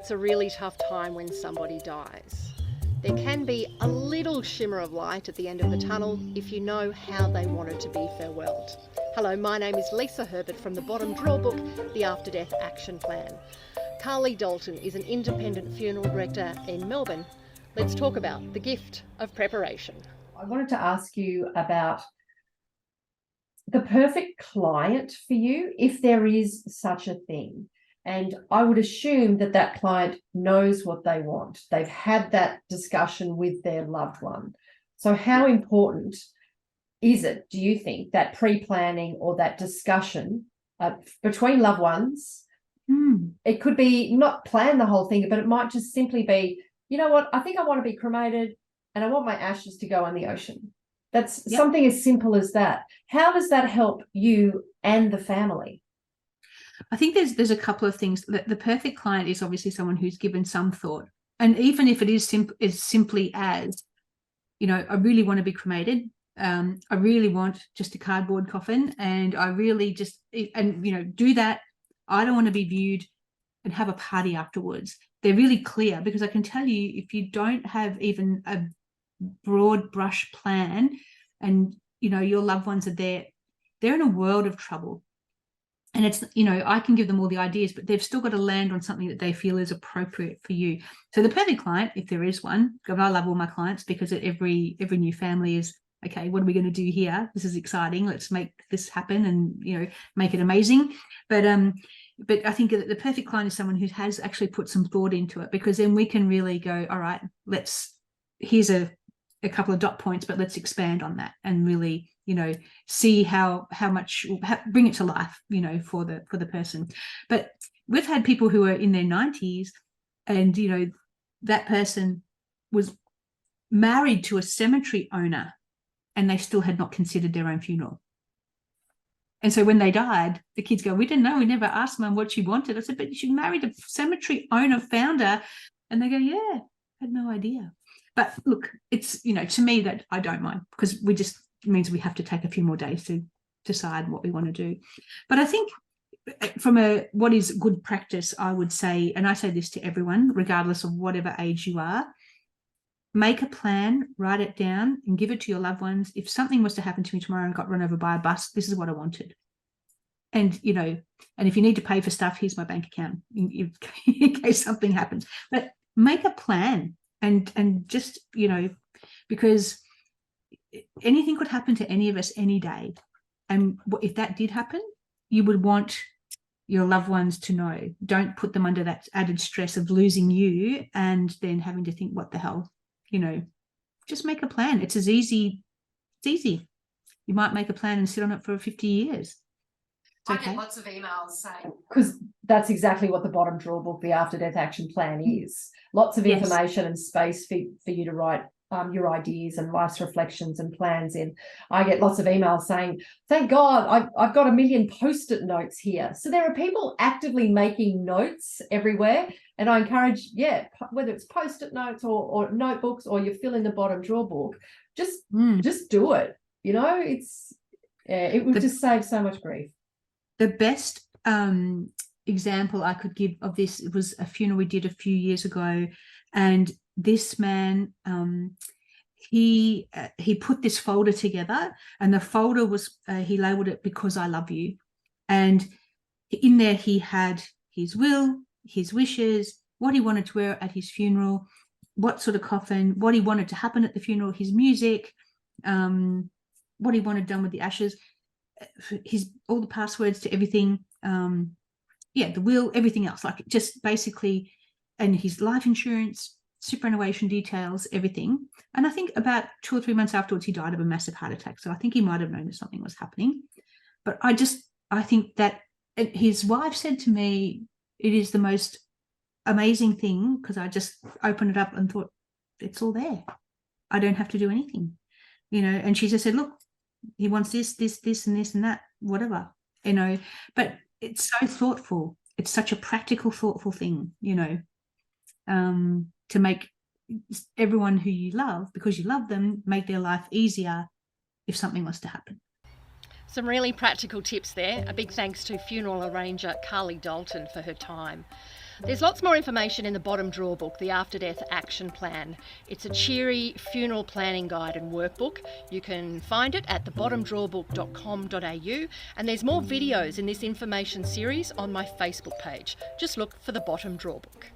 it's a really tough time when somebody dies. There can be a little shimmer of light at the end of the tunnel if you know how they wanted to be farewelled. Hello, my name is Lisa Herbert from the bottom drawer book, The After Death Action Plan. Carly Dalton is an independent funeral director in Melbourne. Let's talk about the gift of preparation. I wanted to ask you about the perfect client for you, if there is such a thing. And I would assume that that client knows what they want. They've had that discussion with their loved one. So how important is it, do you think, that pre-planning or that discussion between loved ones? It could be not plan the whole thing, but it might just simply be, you know what, I think I want to be cremated and I want my ashes to go in the ocean. That's something as simple as that. How does that help you and the family? I think there's a couple of things. The perfect client is obviously someone who's given some thought. And even if it is simply as, you know, I really want to be cremated. I really want just a cardboard coffin, and I really just, and, you know, do that. I don't want to be viewed and have a party afterwards. They're really clear, because I can tell you, if you don't have even a broad brush plan and, you know, your loved ones are there, they're in a world of trouble. And it's, you know, I can give them all the ideas, but they've still got to land on something that they feel is appropriate for you. So the perfect client, if there is one, I love all my clients, because every new family is, okay, what are we going to do here? This is exciting. Let's make this happen and, you know, make it amazing. But I think that the perfect client is someone who has actually put some thought into it, because then we can really go, all right, here's a couple of dot points, but let's expand on that and really, you know, see how much, bring it to life, you know, for the person. But we've had people who are in their 90s, and, you know, that person was married to a cemetery owner and they still had not considered their own funeral. And so when they died, the kids go, we didn't know, we never asked Mum what she wanted. I said, but she married a cemetery owner founder. And they go, yeah, I had no idea. But look, it's, you know, to me, that I don't mind, because it means we have to take a few more days to decide what we want to do. But I think from what is good practice, I would say, and I say this to everyone, regardless of whatever age you are, make a plan, write it down, and give it to your loved ones. If something was to happen to me tomorrow and got run over by a bus, this is what I wanted. And, you know, and if you need to pay for stuff, here's my bank account in case something happens. But make a plan and just, you know, because anything could happen to any of us any day. And if that did happen, you would want your loved ones to know. Don't put them under that added stress of losing you and then having to think, what the hell? You know, just make a plan. It's easy. You might make a plan and sit on it for 50 years. I get lots of emails saying, because that's exactly what the bottom drawer book, the After Death Action Plan, is. Lots of information and space for you to write your ideas and life's reflections and plans in. I get lots of emails saying, thank God I've got a million post-it notes here. So there are people actively making notes everywhere. And I encourage, whether it's post-it notes or notebooks, or you fill in the bottom drawer book, just do it. You know, it would just save so much grief. The best example I could give of this was a funeral we did a few years ago, and this man, he put this folder together, and the folder was he labeled it "Because I Love You," and in there he had his will, his wishes, what he wanted to wear at his funeral, what sort of coffin, what he wanted to happen at the funeral, his music, what he wanted done with the ashes, all the passwords to everything, the will, everything else, like just basically, and his life insurance, superannuation details, everything. And I think about 2 or 3 months afterwards, he died of a massive heart attack. So I think he might have known that something was happening. But I think that his wife said to me, it is the most amazing thing, because I just opened it up and thought, it's all there. I don't have to do anything, you know. And she just said, look, he wants this, and this and that, whatever, you know. But it's so thoughtful. It's such a practical, thoughtful thing, you know, to make everyone who you love, because you love them, make their life easier if something was to happen. Some really practical tips there. A big thanks to funeral arranger Carly Dalton for her time. There's lots more information in the bottom drawer book, the After Death Action Plan. It's a cheery funeral planning guide and workbook. You can find it at thebottomdrawerbook.com.au, and there's more videos in this information series on my Facebook page. Just look for the Bottom Drawer Book.